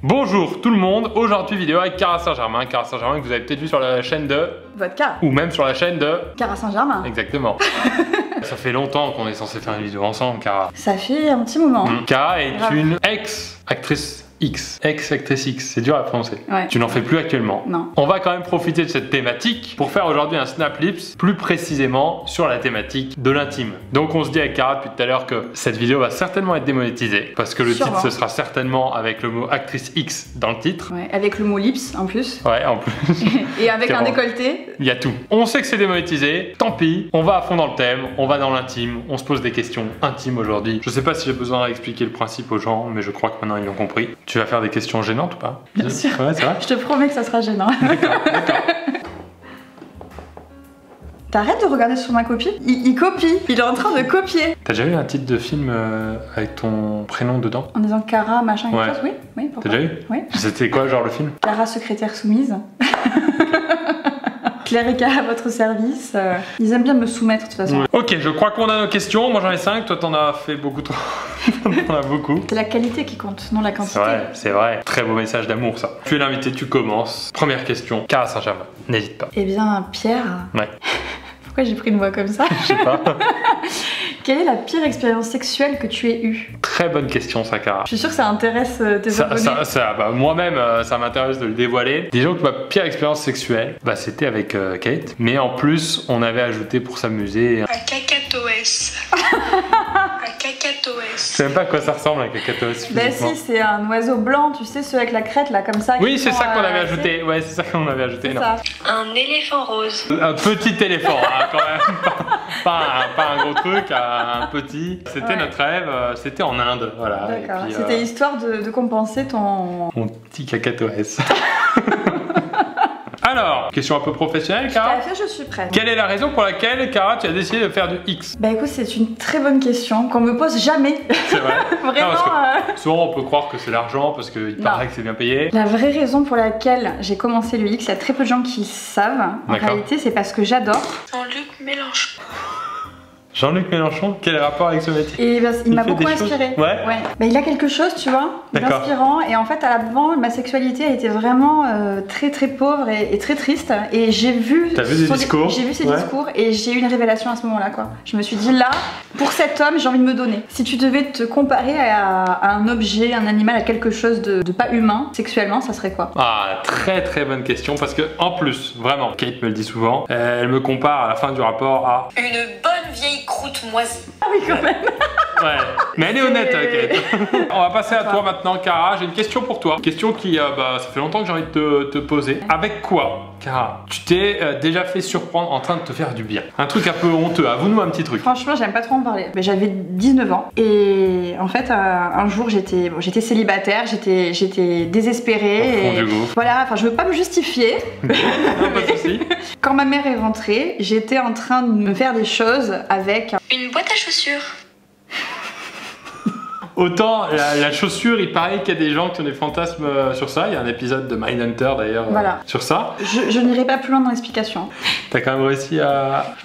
Bonjour tout le monde, aujourd'hui vidéo avec Cara Saint-Germain. Cara Saint-Germain que vous avez peut-être vu sur la chaîne de... Vodka. Ou même sur la chaîne de... Cara Saint-Germain. Exactement. Ça fait longtemps qu'on est censé faire une vidéo ensemble, Cara. Ça fait un petit moment. Cara est Grave. une ex-actrice X. Ex-actrice X, c'est dur à prononcer. Ouais. Tu n'en fais plus actuellement. Non. On va quand même profiter de cette thématique pour faire aujourd'hui un Snap Lips plus précisément sur la thématique de l'intime. Donc on se dit avec Cara depuis tout à l'heure que cette vidéo va certainement être démonétisée parce que le Sûrement. titre ce sera certainement avec le mot actrice X dans le titre. Ouais, avec le mot lips en plus. Ouais, en plus. Et avec un Carrément. décolleté. Il y a tout. On sait que c'est démonétisé, tant pis, on va à fond dans le thème, on va dans l'intime, on se pose des questions intimes aujourd'hui. Je sais pas si j'ai besoin d'expliquer le principe aux gens, mais je crois que maintenant ils l'ont compris. Tu vas faire des questions gênantes ou pas? Bien sûr. Ouais, c'est vrai. Je te promets que ça sera gênant. D'accord. T'arrêtes de regarder sur ma copie. Il copie. Il est en train de copier. T'as déjà eu un titre de film avec ton prénom dedans? En disant Cara, machin, quelque Ouais. chose. Oui, oui, T'as pourquoi déjà eu? Oui. C'était quoi genre le film? Cara, secrétaire soumise. Claire et Cara à votre service. Ils aiment bien me soumettre de toute façon. Ouais. Ok, je crois qu'on a nos questions. Moi j'en ai 5, toi t'en as fait beaucoup trop. T'en as beaucoup. C'est la qualité qui compte, non la C'est quantité. vrai, c'est vrai. Très beau message d'amour ça. Tu es l'invité, tu commences. Première question. Cara Saint-Germain, n'hésite pas. Eh bien, Pierre. Ouais. Pourquoi j'ai pris une voix comme ça? Je sais pas. Quelle est la pire expérience sexuelle que tu aies eue? Très bonne question ça, Cara. Je suis sûre que ça intéresse tes abonnés. Bah, moi-même, ça m'intéresse de le dévoiler. Disons que ma pire expérience sexuelle, bah, c'était avec Kate. Mais en plus, on avait ajouté pour s'amuser. Un cacatoès. Un cacatoès. Je sais même pas à quoi ça ressemble un cacatoès Bah physiquement. si, c'est un oiseau blanc, tu sais, ceux avec la crête là, comme ça. Oui, qui c'est font, ça qu'on avait tu sais. ajouté. Ouais, c'est ça qu'on avait ajouté. C'est Non. ça. Un éléphant rose. Un petit éléphant, hein, quand même. Pas un gros truc, un petit. C'était Ouais. notre rêve. C'était en Inde, voilà. Et D'accord. puis, C'était histoire de compenser ton... mon petit cacatoès. Alors, question un peu professionnelle, Tout à Cara. fait, je suis prête. Quelle est la raison pour laquelle, Cara, tu as décidé de faire du X? Bah écoute, c'est une très bonne question qu'on me pose jamais. C'est vrai. Vraiment. Non, parce que souvent on peut croire que c'est l'argent parce qu'il paraît que c'est bien payé. La vraie raison pour laquelle j'ai commencé le X, il y a très peu de gens qui savent. En D'accord. réalité, c'est parce que j'adore. Jean-Luc Mélenchon. Jean-Luc Mélenchon, quel est le rapport avec ce métier? Et bah, il m'a fait beaucoup des choses. inspiré. Ouais. Bah, il a quelque chose, tu vois, D'accord. d'inspirant. Et en fait, avant, ma sexualité a été vraiment très très pauvre et très triste. Et j'ai vu. T'as vu des discours? J'ai vu ses Ouais. discours et j'ai eu une révélation à ce moment-là, quoi. Je me suis dit, là, pour cet homme, j'ai envie de me donner. Si tu devais te comparer à un objet, un animal, à quelque chose de pas humain, sexuellement, ça serait quoi? Ah, très très bonne question parce que en plus, vraiment, Kate me le dit souvent, elle me compare à la fin du rapport à... Une bonne vieille croûte moisie. Ah oui, quand même. Ouais, mais elle est honnête, C'est- Kate. On va passer à toi maintenant, Cara. J'ai une question pour toi. Question qui, ça fait longtemps que j'ai envie de te poser. Avec quoi, Cara, tu t'es déjà fait surprendre en train de te faire du bien? Un truc un peu honteux, avoue-nous un petit truc. Franchement, j'aime pas trop en parler. Mais j'avais 19 ans et en fait, un jour, j'étais célibataire, j'étais désespérée. Au fond Et du gouffre. voilà, enfin, je veux pas me justifier. Non, pas de soucis. Quand ma mère est rentrée, j'étais en train de me faire des choses avec. Une boîte à chaussures. Autant la chaussure, il paraît qu'il y a des gens qui ont des fantasmes sur ça. Il y a un épisode de Mindhunter d'ailleurs Voilà. sur ça. Je n'irai pas plus loin dans l'explication. T'as quand même réussi à...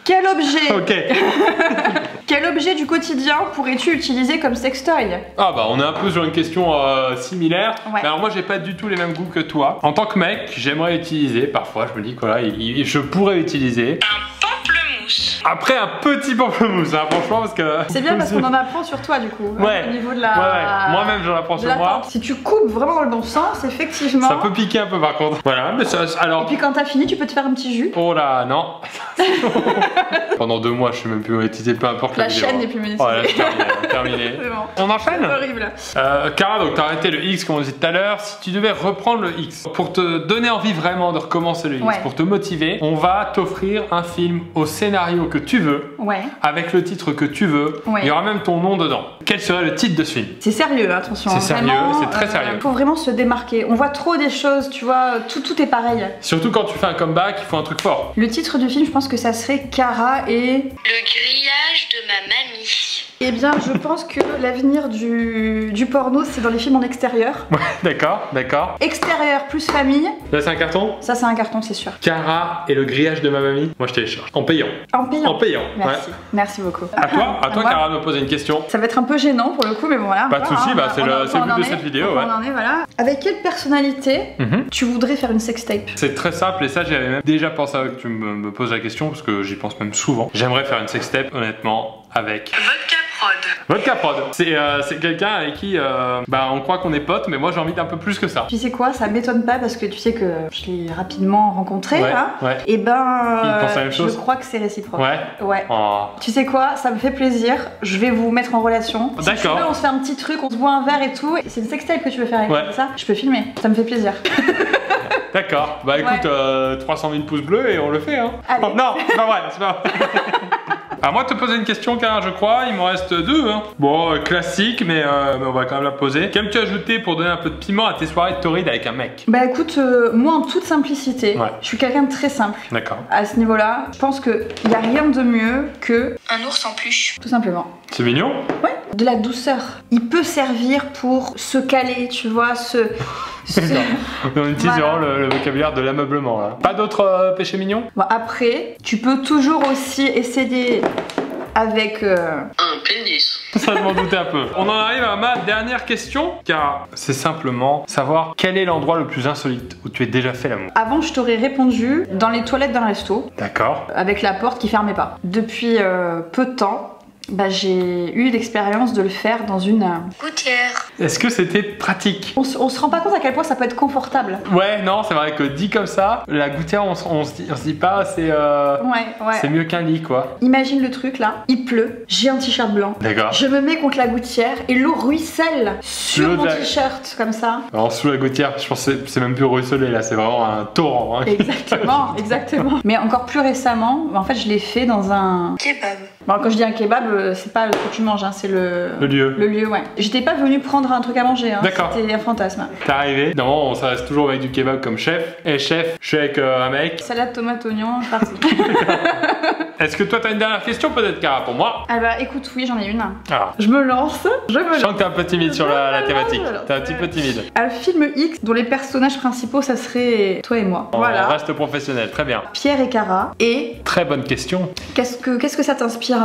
Quel objet, Ok. quel objet du quotidien pourrais-tu utiliser comme sextoy? Ah bah on est un peu sur une question similaire. Ouais. Mais alors moi j'ai pas du tout les mêmes goûts que toi. En tant que mec, j'aimerais utiliser, parfois je me dis que voilà, je pourrais utiliser. Un pamplemousse. Après un petit pamplemousse, hein, franchement parce que... C'est bien parce qu'on en apprend sur toi du coup. Ouais. Au niveau de Ouais, la. ouais. Moi-même j'en apprends de sur la moi. tente. Si tu coupes vraiment dans le bon sens, effectivement. Ça peut piquer un peu par contre. Voilà, mais ça, Et alors... puis quand t'as fini, tu peux te faire un petit jus. Oh là, non. Pendant 2 mois, je suis même plus monétisé, peu importe La vidéo. chaîne n'est plus monétisée. Voilà, c'est terminé. C'est bon. On enchaîne? Horrible. Cara, donc t'as arrêté le X comme on disait tout à l'heure. Si tu devais reprendre le X, pour te donner envie vraiment de recommencer le X, Ouais. pour te motiver, on va t'offrir un film au scénario que tu veux, Ouais. avec le titre que tu veux. Ouais. Il y aura même ton nom dedans. Quel serait le titre de ce film? C'est sérieux, attention. C'est sérieux, Vraiment, c'est très sérieux. Faut vraiment se démarquer. On voit trop des choses, tu vois, tout est pareil. Surtout quand tu fais un comeback, il faut un truc fort. Le titre du film, je pense que ça serait Cara et... Le grillage de ma mamie. Eh bien, je pense que l'avenir du porno, c'est dans les films en extérieur. Ouais, d'accord, d'accord. Extérieur plus famille, Là, c'est un carton. ça c'est un carton, c'est sûr. Cara et le grillage de ma mamie. Moi, je télécharge. En payant. En payant. En payant. Merci, merci beaucoup. À toi, moi. Cara, de me poser une question. Ça va être un peu gênant pour le coup, mais bon voilà. Pas de soucis, bah, c'est le but de cette vidéo, ouais. On en est, voilà. Avec quelle personnalité tu voudrais faire une sextape? C'est très simple et ça j'avais même déjà pensé avant que tu me poses la question parce que j'y pense même souvent. J'aimerais faire une sextape honnêtement avec Vodka prod. Vodka Prod. C'est quelqu'un avec qui on croit qu'on est potes mais moi j'ai envie d'un peu plus que ça. Tu sais quoi, ça m'étonne pas parce que tu sais que je l'ai rapidement rencontré Ouais, hein. ouais. Et ben Il pense la même chose. je crois que c'est réciproque. Ouais. Ouais. Oh. Tu sais quoi, ça me fait plaisir, je vais vous mettre en relation. Si tu D'accord. veux, on se fait un petit truc, on se boit un verre et tout. C'est une sextape que tu veux faire avec Ouais. ça, je peux filmer, ça me fait plaisir. D'accord. Bah écoute, 300 000 pouces bleus et on le fait hein. Allez. Oh, non, c'est pas vrai, c'est pas vrai. À moi de te poser une question car je crois, il m'en reste deux hein. Bon, classique mais on va quand même la poser. Qu'aimes-tu ajouter pour donner un peu de piment à tes soirées de torride avec un mec? Bah écoute, moi en toute simplicité, Ouais. je suis quelqu'un de très simple. D'accord. À ce niveau-là, je pense qu'il n'y a rien de mieux que, Un ours en peluche. tout simplement, C'est mignon. ouais, de la douceur. Il peut servir pour se caler, tu vois, On utilise Voilà. vraiment le vocabulaire de l'ameublement là. Pas d'autres péchés mignons? Bon, après, tu peux toujours aussi essayer avec... Un pénis. Ça je m'en doutais un peu. On en arrive à ma dernière question car c'est simplement savoir quel est l'endroit le plus insolite où tu as déjà fait l'amour. Avant, je t'aurais répondu dans les toilettes d'un resto, D'accord. avec la porte qui fermait pas. Depuis peu de temps, bah, j'ai eu l'expérience de le faire dans une... Gouttière. Est-ce que c'était pratique? On se rend pas compte à quel point ça peut être confortable. Ouais, non, c'est vrai que dit comme ça, la gouttière on se dit pas c'est Ouais. mieux qu'un lit quoi. Imagine le truc là, il pleut, j'ai un t-shirt blanc. D'accord. Je me mets contre la gouttière et l'eau ruisselle sur L'eau mon de la- t-shirt comme ça. Alors sous la gouttière, je pense que c'est même plus ruisselé là, c'est vraiment un torrent. Hein. Exactement, exactement. Mais encore plus récemment, en fait, je l'ai fait dans un... Kebab. Bon, quand je dis un kebab, c'est pas ce que tu manges, hein, c'est Le lieu. le lieu, ouais. J'étais pas venue prendre un truc à manger, hein, D'accord. c'était un fantasme. T'es arrivé, non, ça reste toujours avec du kebab comme chef. Et chef, je suis avec un mec. Salade, tomate, oignon, parti. Est-ce que toi t'as une dernière question peut-être Cara pour moi? Ah bah écoute, oui, j'en ai une. Ah. Je me lance, je me Je lance. sens que t'es un peu timide sur la thématique. voilà. T'es un petit peu timide. Un film X dont les personnages principaux, ça serait toi et moi. On Voilà. reste professionnel, très bien. Pierre et Cara. Et Très bonne question. qu'est-ce que ça t'inspire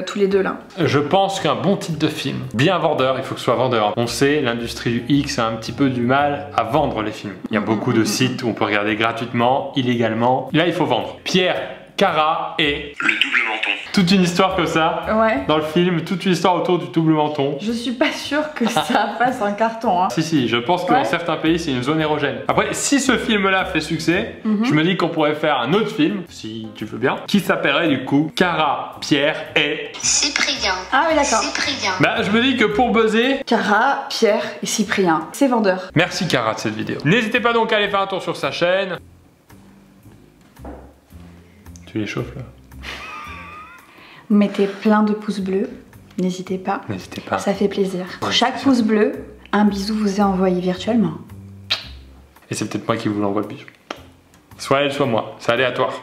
tous les deux là? Je pense qu'un bon titre de film, bien vendeur, il faut que ce soit vendeur. On sait, l'industrie du X a un petit peu du mal à vendre les films. Il y a beaucoup de sites où on peut regarder gratuitement, illégalement. Là, il faut vendre. Pierre, Cara et Le double menton. toute une histoire comme ça. Ouais. Dans le film, toute une histoire autour du double menton. Je suis pas sûre que ça fasse un carton, hein. Si, je pense que Ouais. dans certains pays, c'est une zone érogène. Après, si ce film-là fait succès, je me dis qu'on pourrait faire un autre film, si tu veux bien, qui s'appellerait du coup Cara, Pierre et... Cyprien. Ah oui, d'accord. Cyprien. Bah, je me dis que pour buzzer, Cara, Pierre et Cyprien, c'est vendeur. merci Cara de cette vidéo. N'hésitez pas donc à aller faire un tour sur sa chaîne. Tu les chauffes là? Mettez plein de pouces bleus, n'hésitez pas, N'hésitez pas. ça fait plaisir. Pour chaque pouce bleu, un bisou vous est envoyé virtuellement. Et c'est peut-être moi qui vous l'envoie le bisou. Soit elle, soit moi. C'est aléatoire.